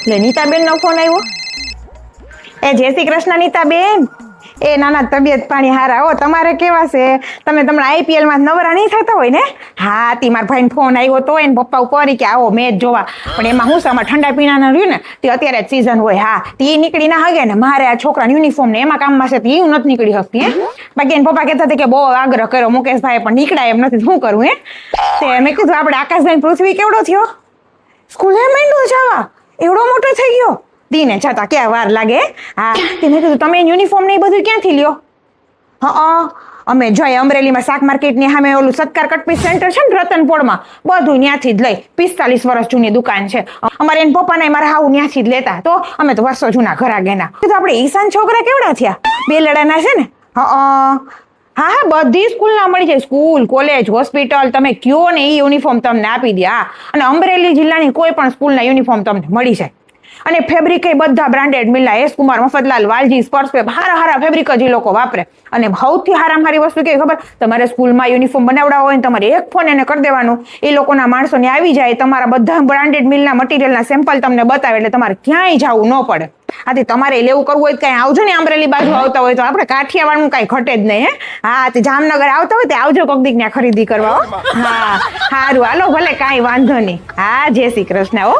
લે નીતાબેન નો ફોન આવ્યો. એ જય શ્રી કૃષ્ણ નીતાબેન. એ નાના તબિયત પાણી હારા હો. તમારે કેવા છે? તમે તમારા આઈપીએલ માં નવરા નહીં થતા હોય ને? હા તી મારા ભાઈને ફોન આવ્યો તો એને પપ્પા ઉપર કે આવો મેચ જોવા, પણ એમાં હું છે ઠંડા પીણાના રહ્યું ને તે અત્યારે જ સીઝન હોય. હા તી નીકળી ના હગે ને મારે આ છોકરાને યુનિફોર્મ ને એમાં કામમાં છે તી નથી નીકળી શકતી. હે બાકી એને પપ્પા કહેતા હતા કે બહુ આગ્રહ કર્યો મુકેશભાઈ પણ નીકળાય એમ નથી. શું કરું? હે તે મેં કીધું આપણે આકાશભાઈ પૃથ્વી કેવડો થયો? સ્કૂલે માંડ્યો જવા એવડો મોટો થઈ ગયો? દીને છતાં ક્યાં વાર લાગે. હા તે મેં કીધું તમે યુનિફોર્મ ને એ બધું ક્યાંથી લ્યો? હા અમે જોઈએ અમરેલીમાં શાક માર્કેટની સામે ઓલું સત્કાર કટપીસ સેન્ટર છે ને રતનપોળમાં, બધું ત્યાંથી જ લઈ. 45 વર્ષ જૂની દુકાન છે. અમારે એને પપ્પાને મારા હાવ ત્યાંથી જ લેતા. તો અમે તો વર્ષો જૂના ઘરાગેના. કીધું આપણે ઈશાન છોકરા કેવડા થયા? બેલડાના છે ને? હા બધી સ્કૂલના મળી જાય. સ્કૂલ કોલેજ હોસ્પિટલ તમે કયો ને એ યુનિફોર્મ તમને આપી દે. હા અને અમરેલી જિલ્લાની કોઈ પણ સ્કૂલના યુનિફોર્મ તમને મળી જાય. અને ફેબ્રિક એ બધા બ્રાન્ડેડ મિલના. એસ કુમાર, મફતલાલ, વાલજી, સ્પર્શપેપ હારા ફેબ્રિક જ એ લોકો વાપરે. અને સૌથી હારી વસ્તુ કે ખબર, તમારે સ્કૂલમાં યુનિફોર્મ બનાવડા હોય ને તમારે એક ફોન એને કરી દેવાનું, એ લોકોના માણસોને આવી જાય, તમારા બધા બ્રાન્ડેડ મિલના મટીરિયલના સેમ્પલ તમને બતાવે, એટલે તમારે ક્યાંય જવું ન પડે. આથી તમારે લેવું કરવું હોય તો કઈ આવજો ને. અમરેલી બાજુ આવતા હોય તો આપણે કાઠિયાવાડનું કઈ ઘટે જ નહીં. હે હા તે જામનગર આવતા હોય તો આવજો કોક દીક ત્યાં ખરીદી કરવા. હા સારું હાલો ભલે કાંઈ વાંધો નહીં. હા જય શ્રી કૃષ્ણ. હો.